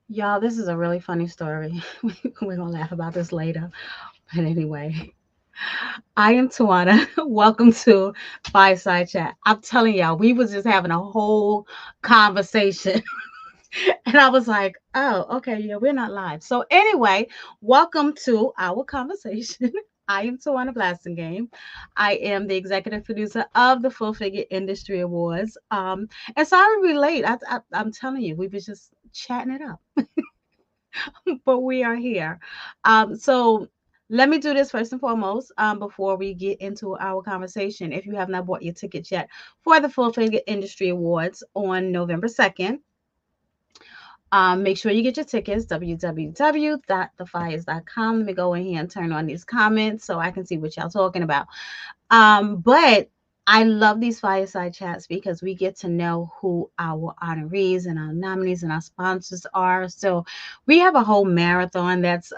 Y'all, this is a really funny story. We're gonna laugh about this later. But anyway, I am Tawana. Welcome to Fireside Chat. I'm telling y'all, we was just having a whole conversation. And I was like, oh, okay, yeah, we're not live. So anyway, welcome to our conversation. I am Tawana Blassingame. I am the executive producer of the Full Figure Industry Awards. And sorry we late. I'm telling you, we was just chatting it up, but we are here. So let me do this first and foremost before we get into our conversation. If you have not bought your tickets yet for the Full Figure Industry Awards on November 2nd, make sure you get your tickets, www.thefires.com. Let me go in here and turn on these comments so I can see what y'all talking about. But I love these fireside chats because we get to know who our honorees and our nominees and our sponsors are. So we have a whole marathon that's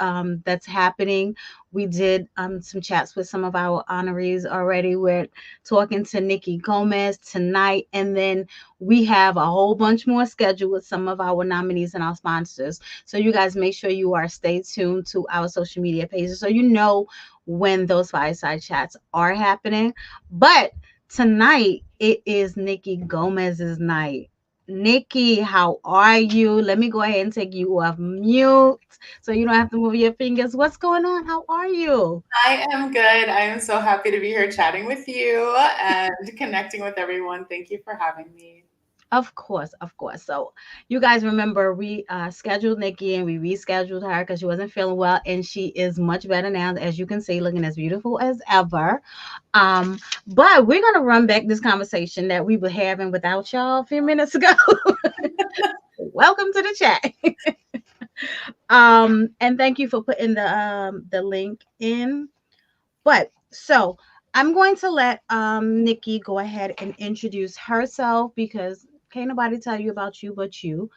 happening. We did some chats with some of our honorees already. We're talking to Nikki Gomez tonight, and then we have a whole bunch more scheduled with some of our nominees and our sponsors. So you guys make sure you are stay tuned to our social media pages so you know when those fireside chats are happening. But tonight it is Nikki Gomez's night. Nikki, how are you? Let me go ahead and take you off mute so you don't have to move your fingers. What's going on? How are you? I am good. I am so happy to be here chatting with you and connecting with everyone. Thank you for having me. Of course, of course. So, you guys remember we scheduled Nikki and we rescheduled her because she wasn't feeling well, and she is much better now, as you can see, looking as beautiful as ever. But we're gonna run back this conversation that we were having without y'all a few minutes ago. Welcome to the chat. And thank you for putting the link in. But so I'm going to let Nikki go ahead and introduce herself because can't nobody tell you about you but you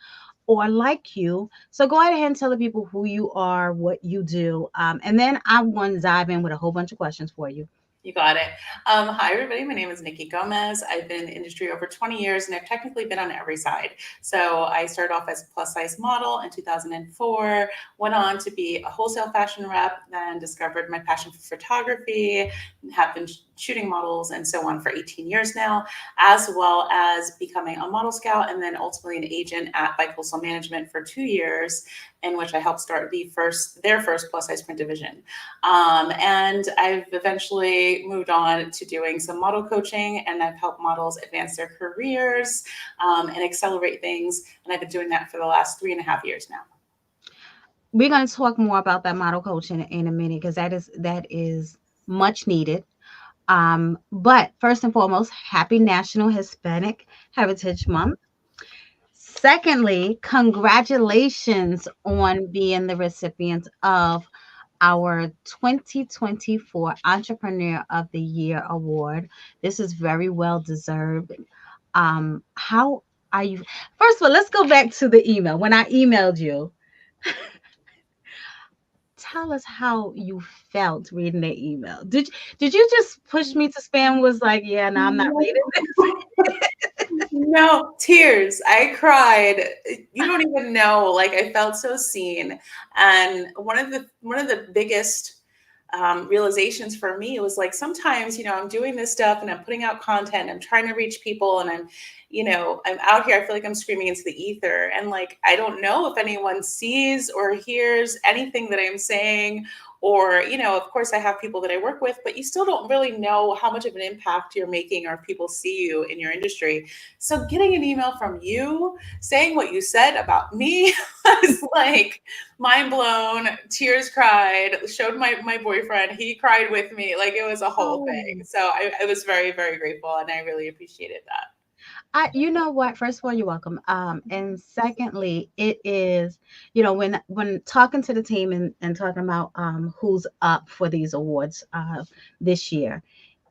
or like you. So go ahead and tell the people who you are, what you do, and then I want to dive in with a whole bunch of questions for you. You got it. Hi, everybody. My name is Nikki Gomez. I've been in the industry over 20 years and I've technically been on every side. So I started off as a plus size model in 2004, went on to be a wholesale fashion rep, then discovered my passion for photography, have been shooting models and so on for 18 years now, as well as becoming a model scout and then ultimately an agent at Bicoastal Management for 2 years, in which I helped start their first plus size print division. And I've eventually moved on to doing some model coaching, and I've helped models advance their careers and accelerate things. And I've been doing that for the last 3.5 years now. We're going to talk more about that model coaching in a minute because that is much needed. But first and foremost, happy National Hispanic Heritage Month. Secondly, congratulations on being the recipient of our 2024 Entrepreneur of the Year award. This is very well deserved. How are you? First of all, let's go back to the email. When I emailed you, tell us how you felt reading the email. Did you just push me to spam? Was like, yeah, no, I'm not reading this. No, tears. I cried. You don't even know. Like I felt so seen. And one of the biggest realizations for me was like sometimes I'm doing this stuff and I'm putting out content. I'm trying to reach people, and I'm out here. I feel like I'm screaming into the ether, and like I don't know if anyone sees or hears anything that I'm saying. Or, of course, I have people that I work with, but you still don't really know how much of an impact you're making or if people see you in your industry. So getting an email from you saying what you said about me was like mind blown, tears cried, showed my boyfriend, he cried with me. Like it was a whole thing. Oh. So I was very, very grateful and I really appreciated that. You know what? First of all, you're welcome. And secondly, it is, when talking to the team and talking about who's up for these awards this year,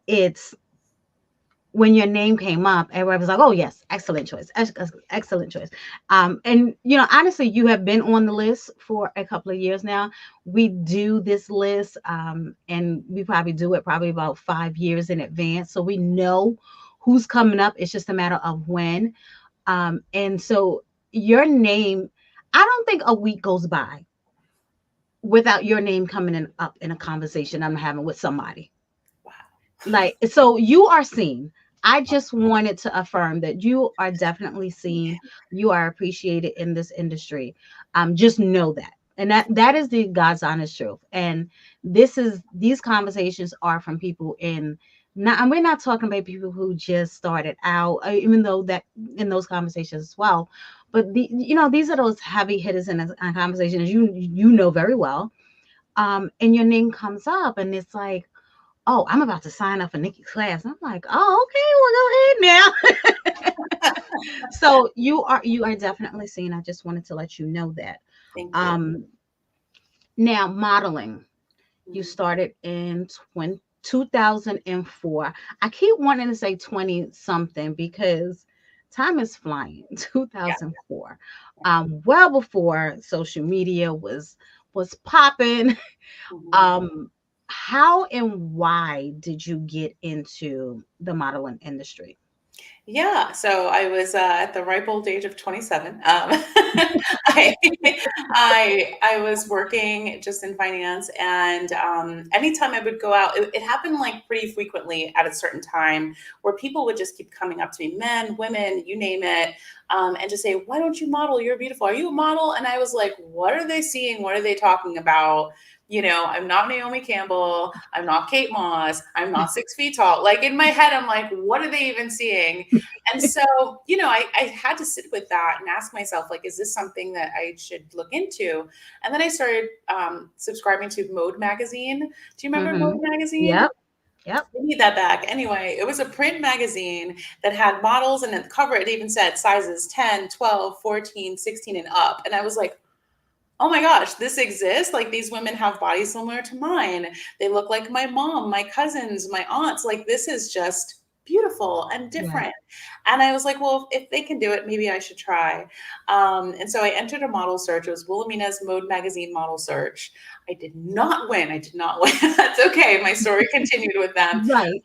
it's when your name came up, everybody was like, "Oh yes, excellent choice, excellent choice." And honestly, you have been on the list for a couple of years now. We do this list, and we probably do it probably about 5 years in advance, so we know who's coming up. It's just a matter of when. And so your name. I don't think a week goes by without your name coming up in a conversation I'm having with somebody. Wow. Like, so you are seen. I just wanted to affirm that you are definitely seen. You are appreciated in this industry. Just know that. And that is the God's honest truth. And these conversations are from people in not, and we're not talking about people who just started out, even though that in those conversations as well. But these are those heavy hitters in a conversation, as you know very well. And your name comes up, and it's like, oh, I'm about to sign up for Nikki's class. I'm like, oh, okay, well, go ahead now. So you are definitely seen. I just wanted to let you know that. Thank you. Um, Now modeling, you Mhm. started in 2004. I keep wanting to say 20 something because time is flying. Yeah. 2004, well before social media was popping. Mhm. Um, how and why did you get into the modeling industry? Yeah, so I was at the ripe old age of 27. I, I was working just in finance, and anytime I would go out, it happened like pretty frequently at a certain time where people would just keep coming up to me, men, women, you name it, and just say, "Why don't you model? You're beautiful. Are you a model?" And I was like, "What are they seeing? What are they talking about?" I'm not Naomi Campbell. I'm not Kate Moss. I'm not 6 feet tall. Like in my head, I'm like, what are they even seeing? And so, I had to sit with that and ask myself, like, is this something that I should look into? And then I started subscribing to Mode Magazine. Do you remember Mm-hmm. Mode Magazine? Yep. Yep. We need that back. Anyway, it was a print magazine that had models, and at the cover, it even said sizes 10, 12, 14, 16, and up. And I was like, oh my gosh, this exists. Like these women have bodies similar to mine. They look like my mom, my cousins, my aunts. Like this is just beautiful and Yeah. different. And I was like, well, if they can do it, maybe I should try. And so I entered a model search. It was Wilhelmina's Mode Magazine model search. I did not win. I did not win. That's okay. My story continued with them. Right.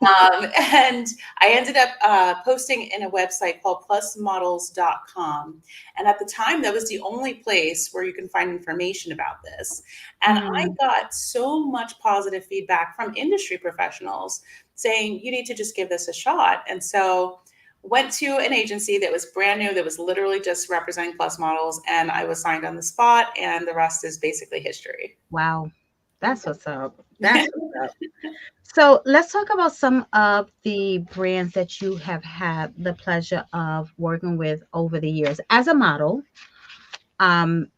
And I ended up posting in a website called plusmodels.com. And at the time, that was the only place where you can find information about this. And I Mm, got so much positive feedback from industry professionals saying, you need to just give this a shot. And so went to an agency that was brand new, that was literally just representing plus models. And I was signed on the spot. And the rest is basically history. wow. That's what's up. That's what's up. So let's talk about some of the brands that you have had the pleasure of working with over the years as a model. And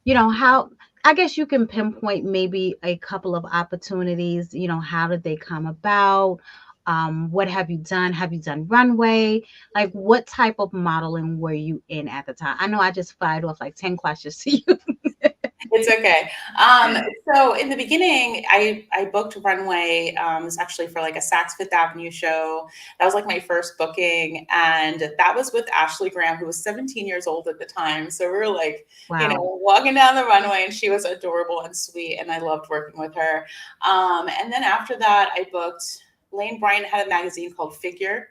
how I guess you can pinpoint maybe a couple of opportunities. How did they come about? What have you done? Have you done runway? Like, what type of modeling were you in at the time? I know I just fired off like 10 questions to you. It's okay. Um, so in the beginning, I booked runway. It's actually for like a Saks Fifth Avenue show. That was like my first booking, and that was with Ashley Graham, who was 17 years old at the time. So we were like, Wow. walking down the runway, and she was adorable and sweet, and I loved working with her. And then after that, I booked. Lane Bryant had a magazine called Figure.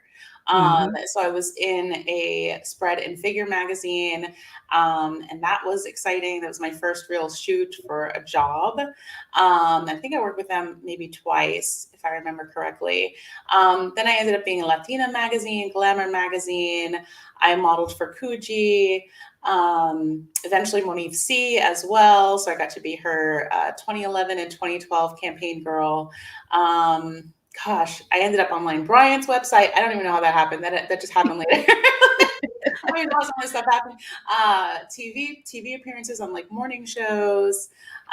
Hmm. So I was in a spread in Figure magazine, and that was exciting. That was my first real shoot for a job. I think I worked with them maybe twice, if I remember correctly. Then I ended up being in Latina magazine, Glamour magazine. I modeled for Coogee. Eventually Monique C as well. So I got to be her 2011 and 2012 campaign girl. Gosh, I ended up on Lane Bryant's website. I don't even know how that happened. That just happened later. I mean, all this stuff happened. TV appearances on like morning shows.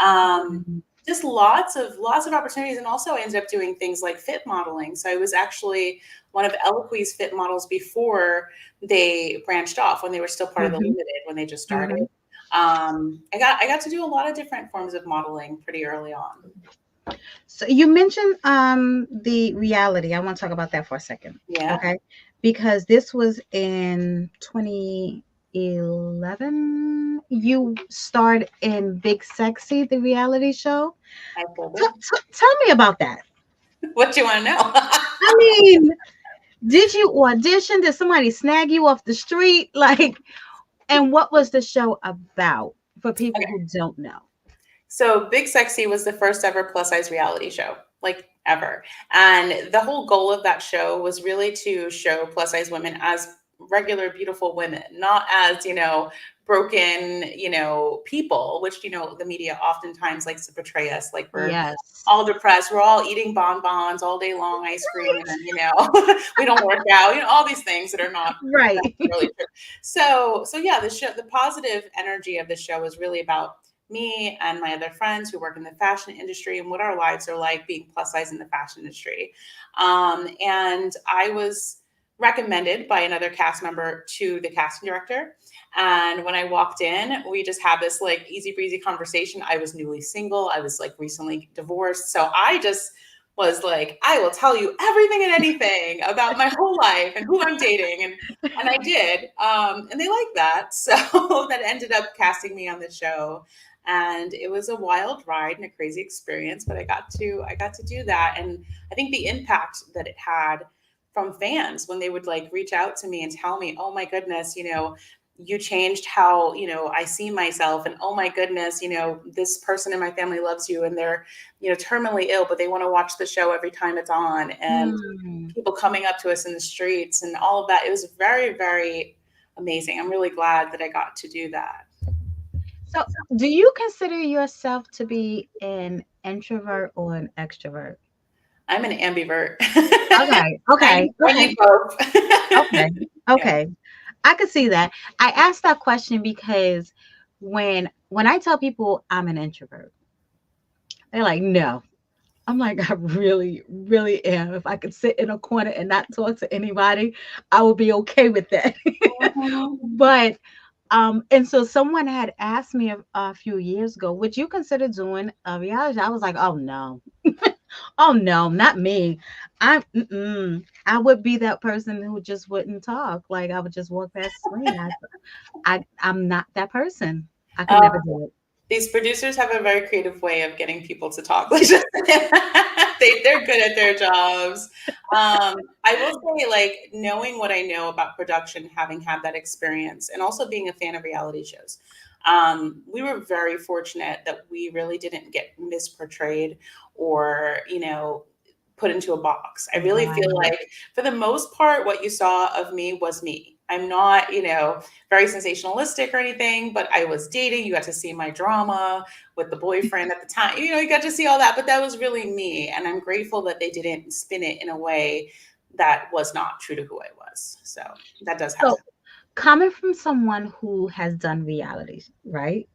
Um, just lots of opportunities, and also I ended up doing things like fit modeling. So I was actually one of Eloquie's fit models before they branched off, when they were still part of the Hmm. Limited, when they just started. Hmm. I got to do a lot of different forms of modeling pretty early on. So you mentioned the reality. I want to talk about that for a second. Yeah, Okay. Because this was in 2011. You starred in Big Sexy, the reality show. I pulled it. Tell me about that. What do you want to know? I mean, did you audition? Did somebody snag you off the street? Like, And what was the show about for people Okay. who don't know? So Big Sexy was the first ever plus size reality show, like ever. And the whole goal of that show was really to show plus size women as regular, beautiful women, not as, broken, people, which, the media oftentimes likes to portray us like we're Yes. all depressed. We're all eating bonbons all day long, ice cream, and, we don't work out, all these things that are not Right. necessarily true. So yeah, the positive energy of the show is really about me and my other friends who work in the fashion industry and what our lives are like being plus size in the fashion industry. And I was recommended by another cast member to the casting director. And when I walked in, we just had this like easy breezy conversation. I was newly single. I was like recently divorced. So I just was like, I will tell you everything and anything about my whole life and who I'm dating. And I did. And they liked that. So that ended up casting me on the show. And it was a wild ride and a crazy experience, but I got to do that. And I think the impact that it had from fans when they would like reach out to me and tell me, oh my goodness, you changed how, I see myself. And oh my goodness, this person in my family loves you and they're, terminally ill, but they want to watch the show every time it's on. And Hmm. people coming up to us in the streets and all of that. It was very, very amazing. I'm really glad that I got to do that. So, do you consider yourself to be an introvert or an extrovert? I'm an ambivert. Okay, I okay, I okay, need both. okay, Yeah. okay. I could see that. I asked that question because when I tell people I'm an introvert, they're like, "No." I'm like, "I really, really am. If I could sit in a corner and not talk to anybody, I would be okay with that." Mhm. But and so someone had asked me a few years ago, "Would you consider doing a reality?" I was like, "Oh no." Oh no, not me. I would be that person who just wouldn't talk. Like I would just walk past the screen. I'm not that person. I could Uh, never do it. these producers have a very creative way of getting people to talk. Like they're good at their jobs. I will say, like, knowing what I know about production, having had that experience, and also being a fan of reality shows, we were very fortunate that we really didn't get misportrayed or, put into a box. I really feel Right. like, for the most part, what you saw of me was me. I'm not, very sensationalistic or anything, but I was dating. You got to see my drama with the boyfriend at the time. You got to see all that, but that was really me. And I'm grateful that they didn't spin it in a way that was not true to who I was. So that does happen. So coming from someone who has done realities, right?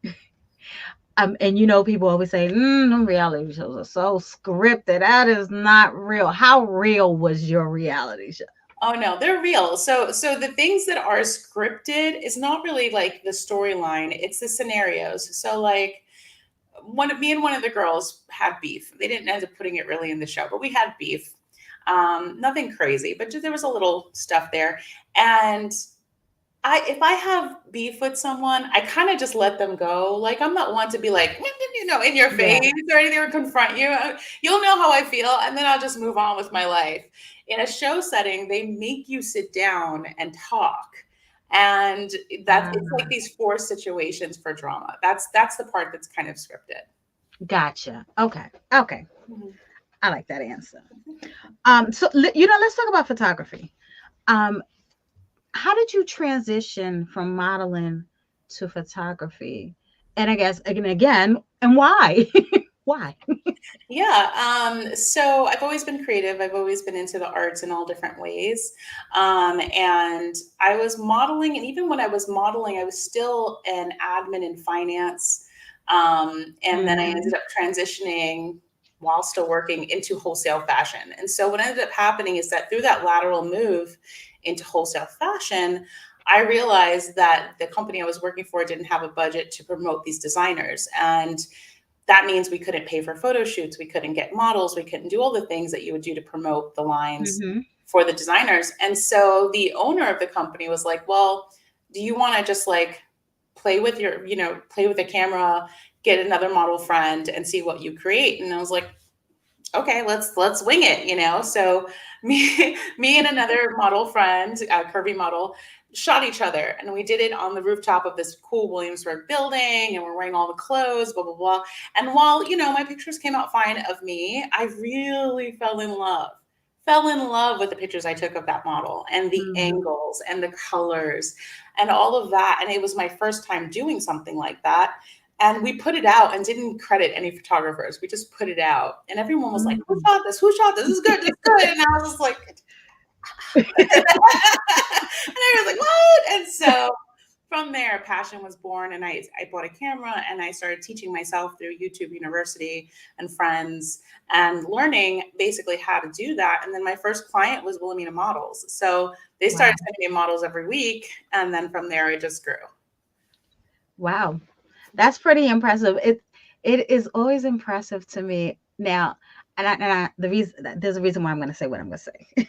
And people always say, them reality shows are so scripted. That is not real. How real was your reality show? Oh no, they're real. So the things that are scripted is not really like the storyline, it's the scenarios. So like me and one of the girls had beef. They didn't end up putting it really in the show, but we had beef. Nothing crazy, but just, there was a little stuff there. And if I have beef with someone, I kind of just let them go. Like I'm not one to be like, in your Yeah. face or anything or confront you. You'll know how I feel, and then I'll just move on with my life. In a show setting, they make you sit down and talk. And it's like Ah, these forced situations for drama. That's the part that's kind of scripted. gotcha. Okay. Okay. Mhm. I like that answer. So let's talk about photography. Um, how did you transition from modeling to photography? And I guess again, and why? Why? Yeah. So I've always been creative. I've always been into the arts in all different ways. And I was modeling, and even when I was modeling, I was still an admin in finance. And then I ended Hmm. up transitioning while still working into wholesale fashion. And so what ended up happening is that through that lateral move into wholesale fashion, I realized that the company I was working for didn't have a budget to promote these designers. And that means we couldn't pay for photo shoots, we couldn't get models, we couldn't do all the things that you would do to promote the lines Hmm. for the designers. And so the owner of the company was like, well, do you want to just like play with the camera, get another model friend and see what you create? And I was like, okay, let's wing it, you know. So me and another model friend, a curvy model, shot each other, and we did it on the rooftop of this cool Williamsburg building, and we're wearing all the clothes, blah blah blah. And while my pictures came out fine of me, I really fell in love with the pictures I took of that model and the Mhm. angles and the colors and all of that. And it was my first time doing something like that. And we put it out and didn't credit any photographers. We just put it out. And everyone was like, who Mhm. shot this? Who shot this? This is good. This is good. And I was just like, and I was like, what? And so from there, passion was born. And I bought a camera and I started teaching myself through YouTube University and friends and learning basically how to do that. And then my first client was Wilhelmina Models. So they Wow. started sending me models every week. And then from there, it just grew. Wow. That's pretty impressive. It is always impressive to me. Now, the reason there's a reason why I'm going to say what I'm going to say.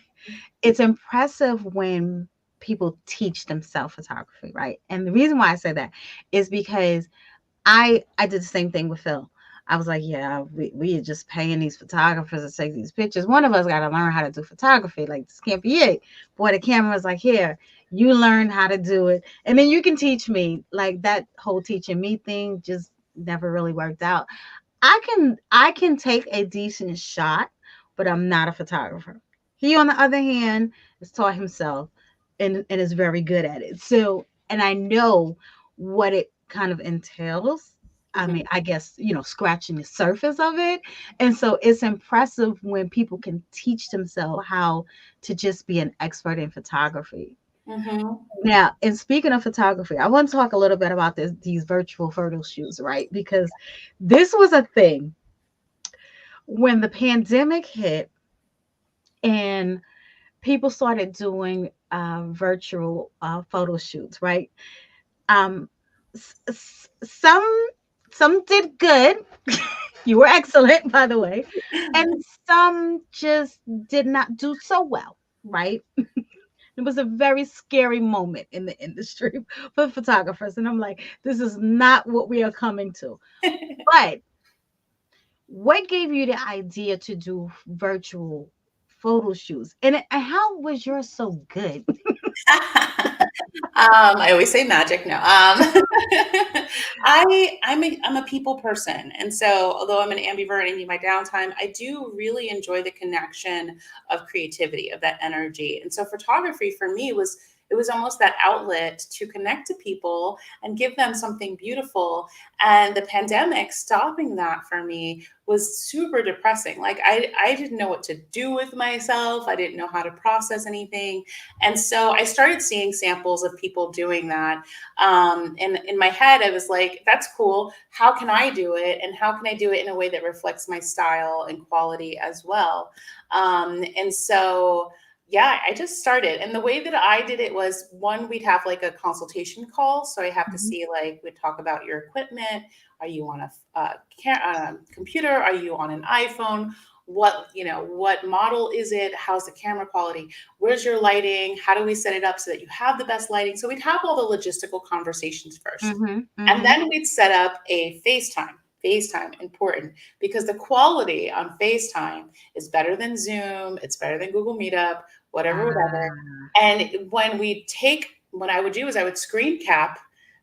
It's impressive when people teach themselves photography, right? And the reason why I say that is because I did the same thing with Phil. I was like, yeah, we are just paying these photographers to take these pictures. One of us got to learn how to do photography. Like, this can't be it. Boy, the camera was like, here, you learn how to do it, and then you can teach me. Like, that whole teaching me thing just never really worked out. I can take a decent shot, but I'm not a photographer. He, on the other hand, has taught himself and is very good at it. So, and I know what it kind of entails. I Mhm. mean, I guess, scratching the surface of it. And so it's impressive when people can teach themselves how to just be an expert in photography. Mhm. Now, and speaking of photography, I want to talk a little bit about these virtual photo shoots, right? Because this was a thing when the pandemic hit and people started doing virtual photo shoots, right? Um, some did good. You were excellent, by the way, and some just did not do so well, right? It was a very scary moment in the industry for photographers, and I'm like, this is not what we are coming to. But what gave you the idea to do virtual photo shoots, and how was yours so good? I always say magic. No, I'm a people person, and so although I'm an ambivert and need my downtime, I do really enjoy the connection of creativity, of that energy. And so photography for me was it was almost that outlet to connect to people and give them something beautiful. And the pandemic stopping that for me was super depressing. Like I didn't know what to do with myself. I didn't know how to process anything. And so I started seeing samples of people doing that. And in my head, I was like, that's cool. How can I do it? And how can I do it in a way that reflects my style and quality as well? And so, yeah, I just started. And the way that I did it was one, we'd have like a consultation call. So I have to Mhm. see, like, we'd talk about your equipment. Are you on a computer? Are you on an iPhone? What model is it? How's the camera quality? Where's your lighting? How do we set it up so that you have the best lighting? So we'd have all the logistical conversations first. Mhm. And Mhm. then we'd set up a FaceTime. FaceTime, important, because the quality on FaceTime is better than Zoom, it's better than Google Meetup, whatever, whatever. Ah. And what I would do is I would screen cap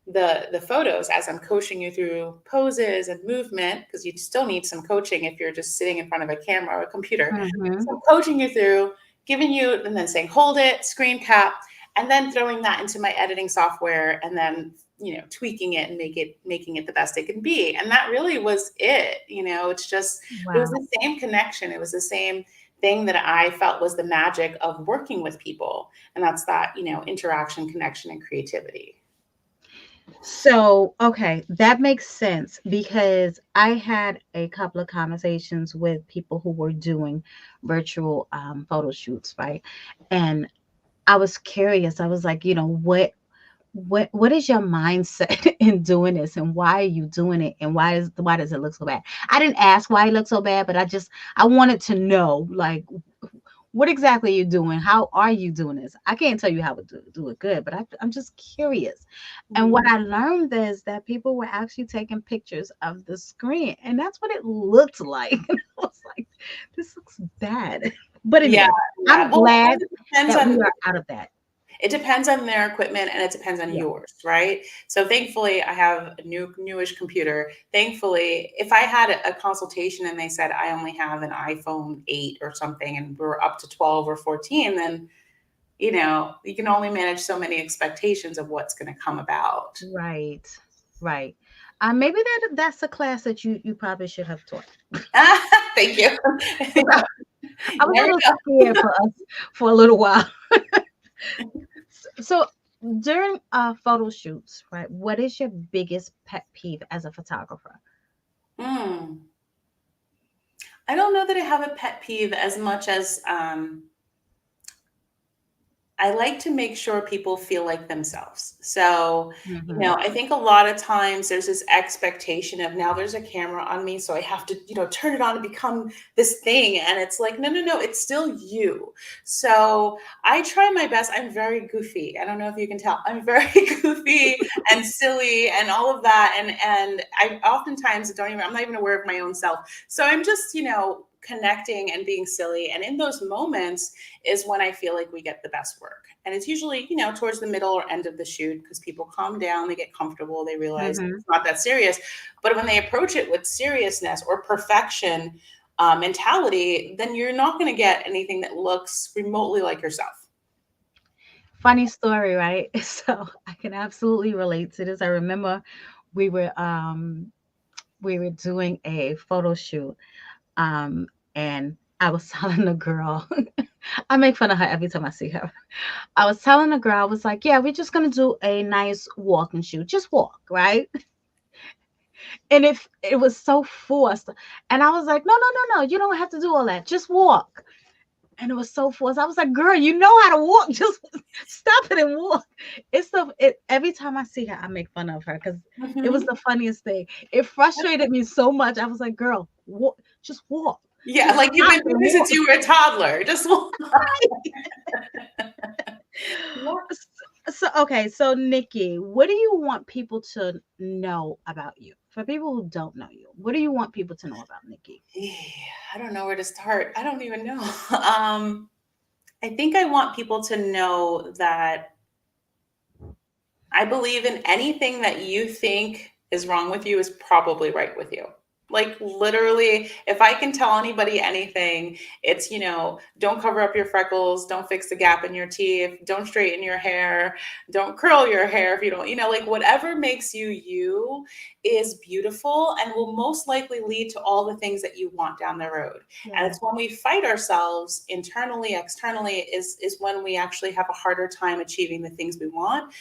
the photos as I'm coaching you through poses and movement, because you still need some coaching if you're just sitting in front of a camera or a computer. Mhm. So I'm coaching you through, giving you, and then saying, hold it, screen cap, and then throwing that into my editing software and then tweaking it and making it the best it can be. And that really was it. It was Wow. the same connection, it was the same thing that I felt was the magic of working with people, and that's that interaction, connection, and creativity. So, okay, that makes sense because I had a couple of conversations with people who were doing virtual photo shoots, right? And I was curious. I was like, what is your mindset in doing this, and why are you doing it, and why does it look so bad? I didn't ask why it looked so bad, but I wanted to know, like, What exactly are you doing? How are you doing this? I can't tell you how to do it good, but I'm just curious. And what Mhm. I learned is that people were actually taking pictures of the screen, and that's what it looked like. And I was like, this looks bad. But Yeah, anyway, yeah. I'm Well, glad it depends that we on are out of that. their equipment and it depends on Yeah. yours, right? So thankfully I have a newish computer. Thankfully, if I had a consultation and they said I only have an iPhone 8 or something and we're up to 12 or 14, then you can only manage so many expectations of what's going to come about. Right. Right. Maybe that's a class that you probably should have taught. Thank you. I You was a never little know. scared for us for a little while. So during photo shoots, right? What is your biggest pet peeve as a photographer? Mm. I don't know that I have a pet peeve as much as I like to make sure people feel like themselves. So, Hmm. I think a lot of times there's this expectation of now there's a camera on me, so I have to, turn it on and become this thing. And it's like, no, no, no, it's still you. So I try my best. I'm very goofy. I don't know if you can tell. I'm very goofy and silly and all of that. And I oftentimes don't even, I'm not even aware of my own self. So I'm just, connecting and being silly. And in those moments, is when I feel like we get the best work. And it's usually, towards the middle or end of the shoot because people calm down, they get comfortable, they realize Hmm. it's not that serious. But when they approach it with seriousness or perfection mentality, then you're not going to get anything that looks remotely like yourself. Funny story, right? So I can absolutely relate to this. I remember we were um we were doing a photo shoot, um and I was telling the girl, I make fun of her every time I see her. I was telling the girl, I was like, yeah, we're just gonna do a nice walk and shoot. Just walk, right? And if it was so forced. And I was like, no, no, no, no, you don't have to do all that. Just walk. And it was so forced. I was like, girl, you know how to walk. Just stop it and walk. Every time I see her, I make fun of her because it was Mhm. the funniest thing. It frustrated me so much. I was like, girl, walk, just walk. Yeah, Just like you've stop been doing and this walk. since you were a toddler. Just So okay, so Nikki, what do you want people to know about you? For people who don't know you, what do you want people to know about Nikki? yeah, I don't know where to start. I don't even know. I think I want people to know that I believe in anything that you think is wrong with you is probably right with you. Like literally, if I can tell anybody anything, it's, don't cover up your freckles, don't fix the gap in your teeth, don't straighten your hair, don't curl your hair if you don't, like whatever makes you you is beautiful and will most likely lead to all the things that you want down the road. And Yeah. it's when we fight ourselves internally, externally, is when we actually have a harder time achieving the things we want,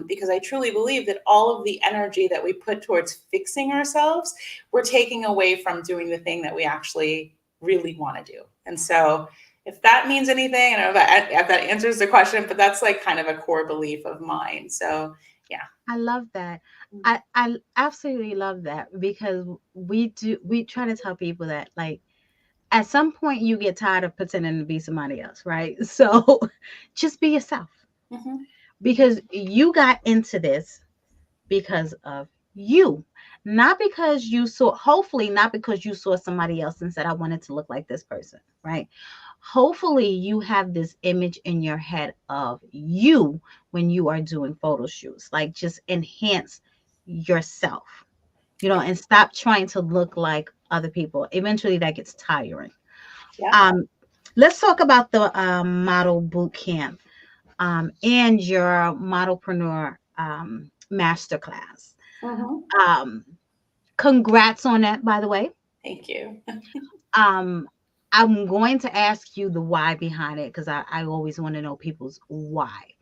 because I truly believe that all of the energy that we put towards fixing ourselves, we're taking away from doing the thing that we actually really want to do. And so, if that means anything, I don't know if that answers the question, but that's like kind of a core belief of mine. So, yeah. I love that. I absolutely love that because we try to tell people that like at some point you get tired of pretending to be somebody else, right? So just be yourself Mhm. because you got into this because of you, not because you saw, hopefully not because you saw somebody else and said I wanted to look like this person, right? Hopefully you have this image in your head of you when you are doing photo shoots, like just enhance yourself, Yeah. and stop trying to look like other people. Eventually that gets tiring. Yeah. um let's talk about the model boot camp, and your modelpreneur masterclass. Mhm. um Congrats on that, by the way. Thank you. um I'm going to ask you the why behind it because I always want to know people's why,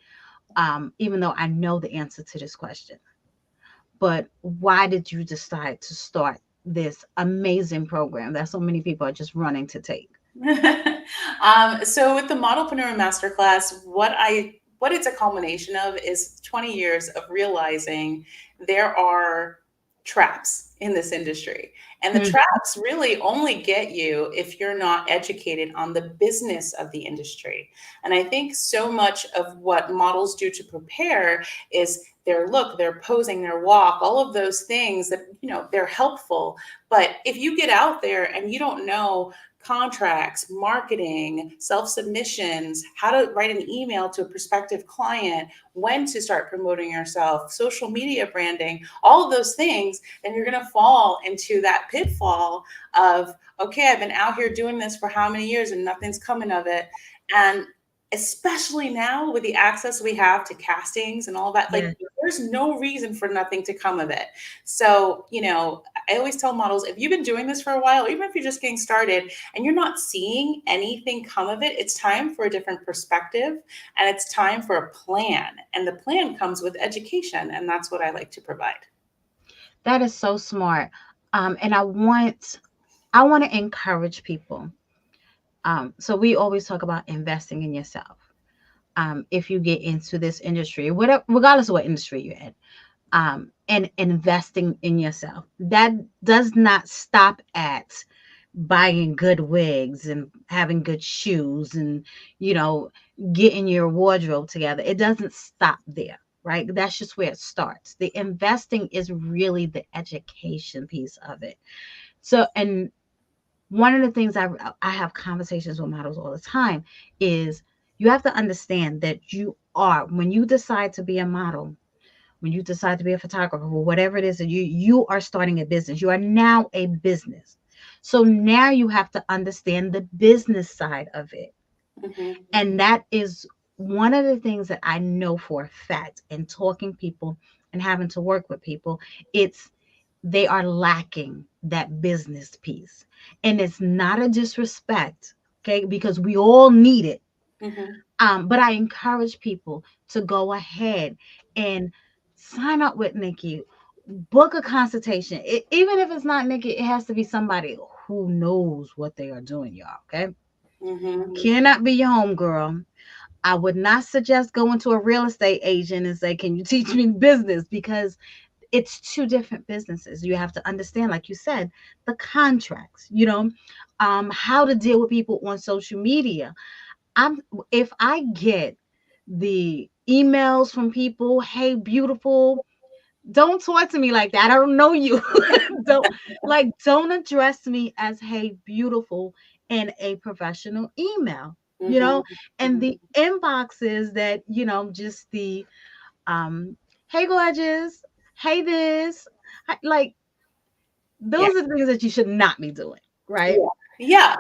even though I know the answer to this question. But why did you decide to start this amazing program that so many people are just running to take? So with the Modelpreneur Masterclass, what it's a culmination of is 20 years of realizing there are traps in this industry. And the Mm, traps really only get you if you're not educated on the business of the industry. And I think so much of what models do to prepare is their look, their posing, their walk, all of those things that, they're helpful. But if you get out there and you don't know contracts, marketing, self submissions, how to write an email to a prospective client, when to start promoting yourself, social media branding, all of those things, then you're going to fall into that pitfall of, okay, I've been out here doing this for how many years and nothing's coming of it. And especially now with the access we have to castings and all that, yeah. like there's no reason for nothing to come of it. So, I always tell models, if you've been doing this for a while, even if you're just getting started and you're not seeing anything come of it, it's time for a different perspective and it's time for a plan. And the plan comes with education. And that's what I like to provide. That is so smart. And I want to encourage people. So we always talk about investing in yourself. If you get into this industry, whatever, regardless of what industry you're in, and investing in yourself. That does not stop at buying good wigs and having good shoes and, you know, getting your wardrobe together. It doesn't stop there, right? That's just where it starts. The investing is really the education piece of it. So, and one of the things I have conversations with models all the time is you have to understand that you are, when you decide to be a model, when you decide to be a photographer or whatever it is that you are starting a business, you are now a business. So now you have to understand the business side of it. Mm-hmm. And that is one of the things that I know for a fact in talking people and having to work with people. It's they are lacking that business piece. And it's not a disrespect, okay, because we all need it. Mm-hmm. But I encourage people to go ahead and sign up with Nikki, book a consultation. Even if it's not Nikki, it has to be somebody who knows what they are doing, y'all. Okay, Mm-hmm. cannot be your home girl. I would not suggest going to a real estate agent and say, "Can you teach me business?" Because it's two different businesses. You have to understand, like you said, the contracts. How to deal with people on social media. I'm If I get the emails from people, "Hey, beautiful," don't talk to me like that. I don't know you. don't address me as "Hey, beautiful" in a professional email. You Mm-hmm. know, and the inboxes that, just the "Hey, gorgeous," "Hey, this," like Yeah. those are the things that you should not be doing, right? Yeah. Yeah.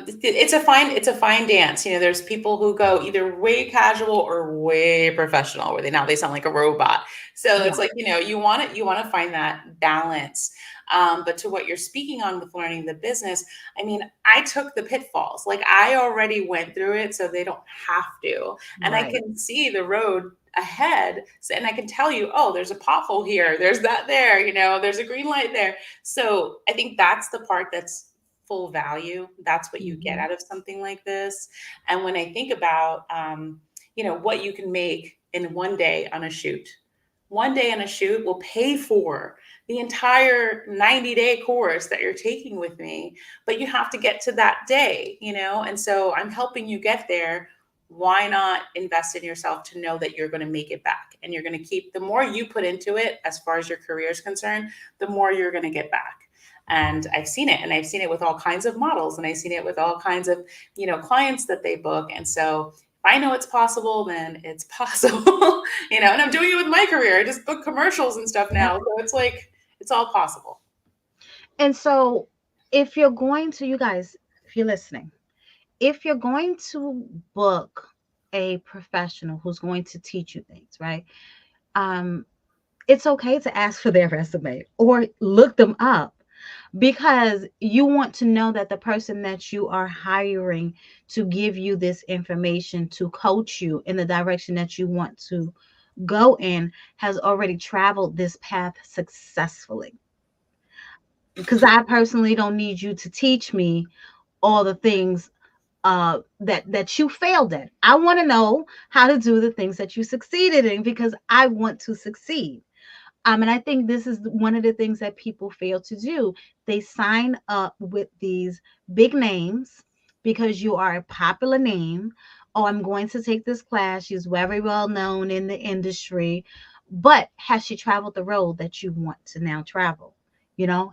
It's a fine dance. There's people who go either way casual or way professional, where they sound like a robot. So it's Yeah. like, you want to find that balance. But to what you're speaking on with learning the business, I mean, I took the pitfalls. Like I already went through it, so they don't have to. And I Right. can see the road ahead. And I can tell you, oh, there's a pothole here, there's that there, there's a green light there. So I think that's the part that's full value. That's what you get Mhm. out of something like this. And when I think about, what you can make in one day on a shoot, one day on a shoot will pay for the entire 90-day course that you're taking with me. But you have to get to that day. And so I'm helping you get there. Why not invest in yourself to know that you're going to make it back, and you're going to keep, the more you put into it as far as your career is concerned, the more you're going to get back. And I've seen it, and I've seen it with all kinds of models, and I've seen it with all kinds of clients that they book. And so if I know it's possible, then it's possible. And I'm doing it with my career. I just book commercials and stuff now, so it's like it's all possible. And so, if you're going to, you guys, if you're listening, if you're going to book a professional who's going to teach you things, right? Um, it's okay to ask for their resume or look them up, because you want to know that the person that you are hiring to give you this information, to coach you in the direction that you want to go in, has already traveled this path successfully. Because I personally don't need you to teach me all the things that you failed at. I want to know how to do the things that you succeeded in, because I want to succeed. And I think this is one of the things that people fail to do. They sign up with these big names because you are a popular name. Oh, I'm going to take this class. She's very well known in the industry. But has she traveled the road that you want to now travel?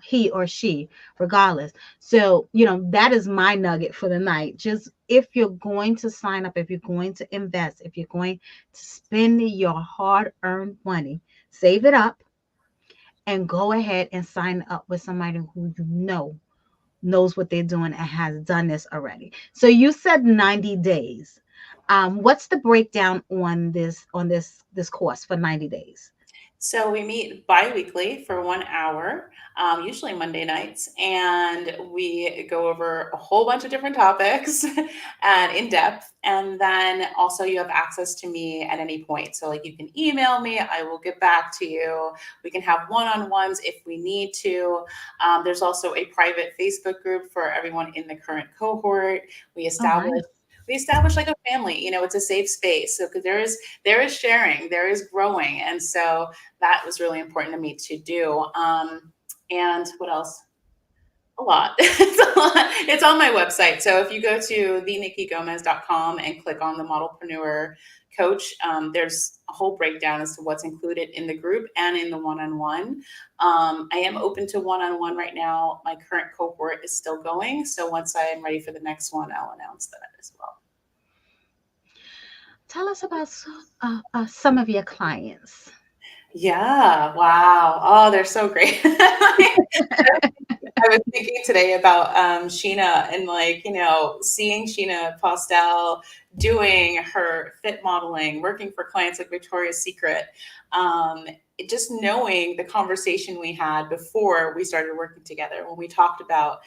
He or she, regardless. So, that is my nugget for the night. Just if you're going to sign up, if you're going to invest, if you're going to spend your hard earned money, save it up and go ahead and sign up with somebody who knows what they're doing and has done this already. So you said 90 days. What's the breakdown on this course for 90 days? So we meet bi-weekly for 1 hour, usually Monday nights, and we go over a whole bunch of different topics and in depth. And then also you have access to me at any point. So like you can email me, I will get back to you. We can have one-on-ones if we need to. There's also a private Facebook group for everyone in the current cohort. We Oh, establish nice. we establish like a family. It's a safe space. So because there is sharing, there is growing, and so that was really important to me to do. And what else? A lot. It's a lot. It's on my website. So if you go to thenikkigomez.com and click on the Modelpreneur Coach, there's a whole breakdown as to what's included in the group and in the one-on-one. I am open to one-on-one right now. My current cohort is still going. So once I am ready for the next one, I'll announce that as well. Tell us about some of your clients. Yeah. Wow. Oh, they're so great. I was thinking today about Sheena and seeing Sheena Postel doing her fit modeling, working for clients like Victoria's Secret. Just knowing the conversation we had before we started working together when we talked about,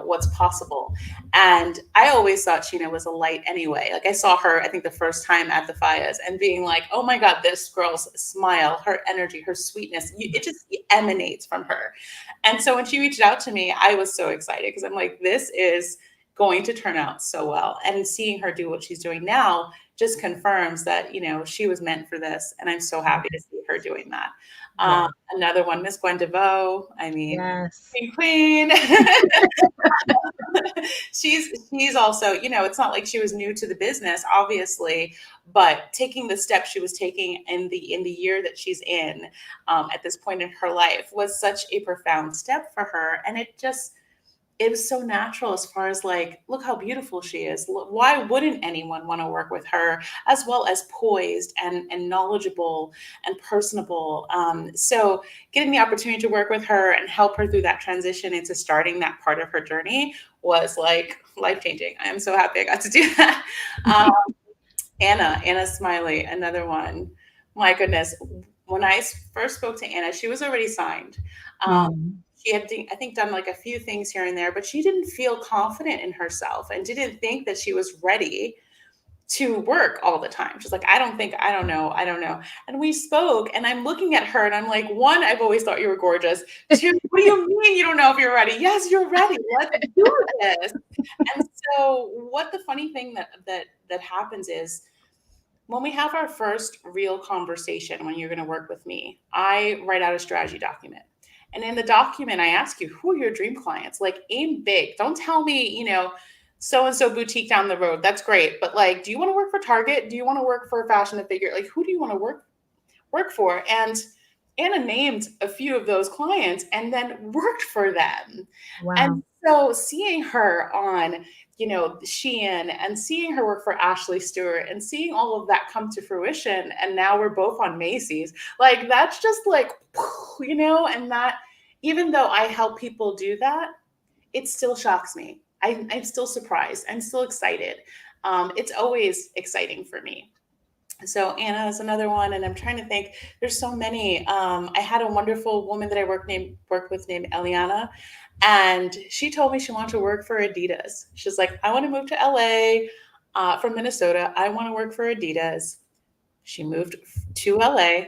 what's possible. And I always thought Sheena was a light anyway. Like I saw her, I think the first time at the FIAs and being like, oh my God, this girl's smile, her energy, her sweetness, it just emanates from her. And so when she reached out to me, I was so excited because I'm like, this is going to turn out so well. And seeing her do what she's doing now just confirms that, she was meant for this. And I'm so happy to see her doing that. Yeah. Another one, Miss Gwen DeVoe. I mean, Yes. queen. she's also, it's not like she was new to the business, obviously, but taking the steps she was taking in the year that she's in at this point in her life was such a profound step for her. And it was so natural as far as like, look how beautiful she is. Why wouldn't anyone want to work with her, as well as poised and knowledgeable and personable? So getting the opportunity to work with her and help her through that transition into starting that part of her journey was like life-changing. I am so happy I got to do that. Anna Smiley, another one. My goodness. When I first spoke to Anna, she was already signed. Um, Mm. she had, I think, done like a few things here and there, but she didn't feel confident in herself and didn't think that she was ready to work all the time. She's like, I don't know. And we spoke, and I'm looking at her and I'm like, one, I've always thought you were gorgeous. Two, what do you mean you don't know if you're ready? Yes, you're ready. Let's do this. And so what the funny thing that happens is when we have our first real conversation, when you're going to work with me, I write out a strategy document. And in the document, I ask you, who are your dream clients? Like, aim big. Don't tell me, so and so boutique down the road. That's great. But like, do you want to work for Target? Do you want to work for Fashion and Figure? Like, who do you want to work for? And Anna named a few of those clients and then worked for them. Wow. And so seeing her on, Shein and seeing her work for Ashley Stewart and seeing all of that come to fruition, and now we're both on Macy's, like that's just like, and that even though I help people do that, it still shocks me. I'm still surprised. I'm still excited. It's always exciting for me. So Anna is another one, and I'm trying to think. There's so many. I had a wonderful woman that I worked with named Eliana, and she told me she wanted to work for Adidas. She's like, I want to move to LA from Minnesota. I want to work for Adidas. She moved to LA,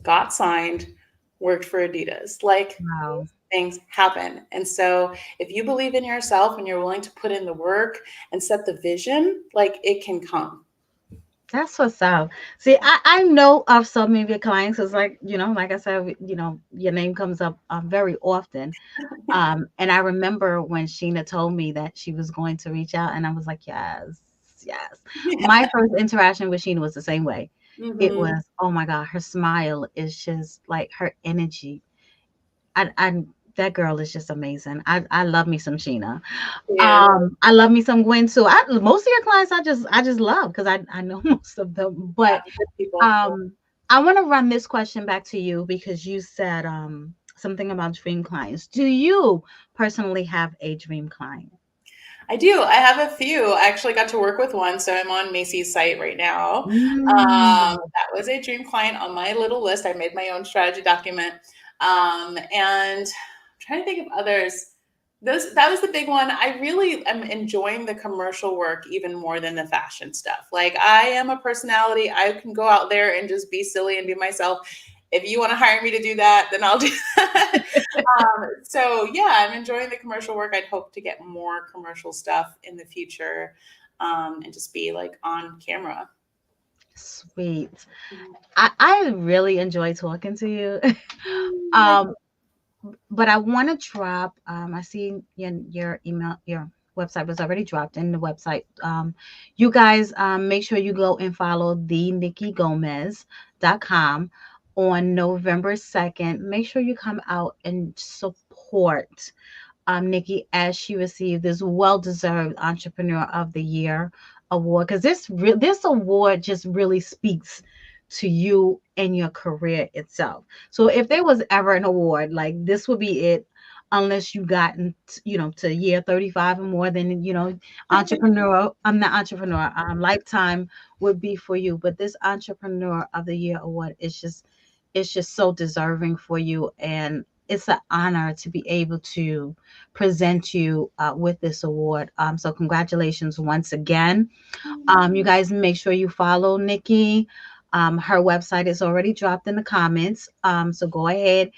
got signed, worked for Adidas. Like Wow. these things happen, and so if you believe in yourself and you're willing to put in the work and set the vision, like it can come. That's what's up. See, I know of so many of your clients. It's like, like I said, your name comes up very often. And I remember when Sheena told me that she was going to reach out, and I was like, yes, yes. My Yeah. first interaction with Sheena was the same way. It Hmm. was, oh my God, her smile is just like her energy. I that girl is just amazing. I love me some Sheena. Yeah. I love me some Gwen too. Most of your clients I just love because I know most of them. But Good people. um, I want to run this question back to you because you said something about dream clients. Do you personally have a dream client? I do. I have a few. I actually got to work with one, so I'm on Macy's site right now. Mm. That was a dream client on my little list. I made my own strategy document, and I'm trying to think of others. That was the big one. I really am enjoying the commercial work even more than the fashion stuff. Like I am a personality. I can go out there and just be silly and be myself. If you want to hire me to do that, then I'll do that. So yeah, I'm enjoying the commercial work. I'd hope to get more commercial stuff in the future, and just be like on camera. Sweet. I really enjoy talking to you. Like, um, but I want to drop. I see your email, your website was already dropped in the website. You guys, make sure you go and follow the nikkigomez.com on November 2nd. Make sure you come out and support Nikki as she received this well-deserved Entrepreneur of the Year award because this award just really speaks to you and your career itself. So if there was ever an award, like this would be it, unless you gotten to year 35 or more, then entrepreneur. I'm the entrepreneur. Lifetime would be for you, but this Entrepreneur of the Year award is just it's just so deserving for you, and it's an honor to be able to present you with this award. So congratulations once again. You guys make sure you follow Nikki. Her website is already dropped in the comments. So go ahead,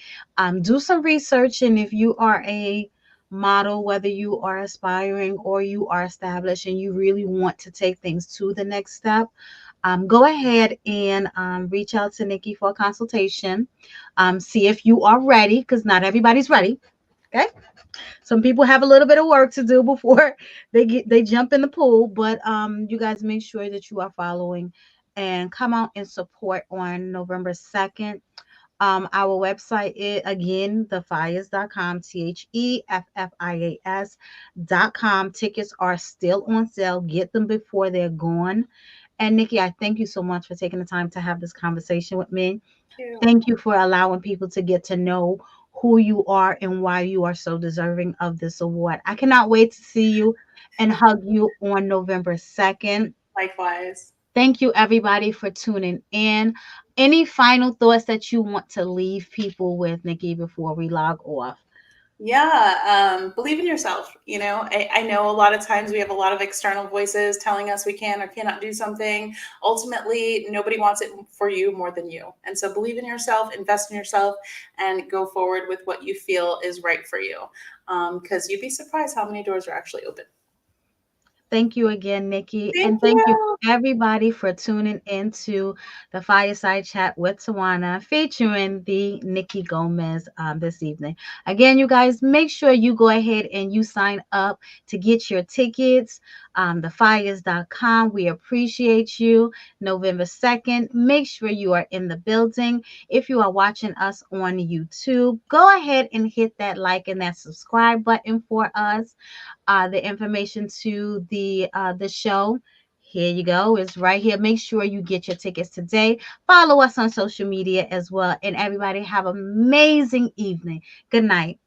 do some research, and if you are a model, whether you are aspiring or you are established and you really want to take things to the next step, go ahead and reach out to Nikki for a consultation. See if you are ready, because not everybody's ready. Okay, some people have a little bit of work to do before they jump in the pool. But you guys make sure that you are following and come out and support on November 2nd. Our website is again theffias.com, THEFFIAS.com. Tickets are still on sale. Get them before they're gone. And Nikki, I thank you so much for taking the time to have this conversation with me. thank Thank you for allowing people to get to know who you are and why you are so deserving of this award. I cannot wait to see you and hug you on November 2nd. Likewise. Thank you, everybody, for tuning in. Any final thoughts that you want to leave people with, Nikki, before we log off? Yeah, believe in yourself. I know a lot of times we have a lot of external voices telling us we can or cannot do something. Ultimately, nobody wants it for you more than you. And so believe in yourself, invest in yourself, and go forward with what you feel is right for you. Because you'd be surprised how many doors are actually open. Thank you again, Nikki. Thank And thank you, you. everybody, for tuning into the Fireside Chat with Tawana featuring the Nikki Gomez this evening. Again, you guys, make sure you go ahead and you sign up to get your tickets. Thefires.com. We appreciate you. November 2nd. Make sure you are in the building. If you are watching us on YouTube, go ahead and hit that like and that subscribe button for us. The information to the show. Here you go. It's right here. Make sure you get your tickets today. Follow us on social media as well. And everybody have an amazing evening. Good night.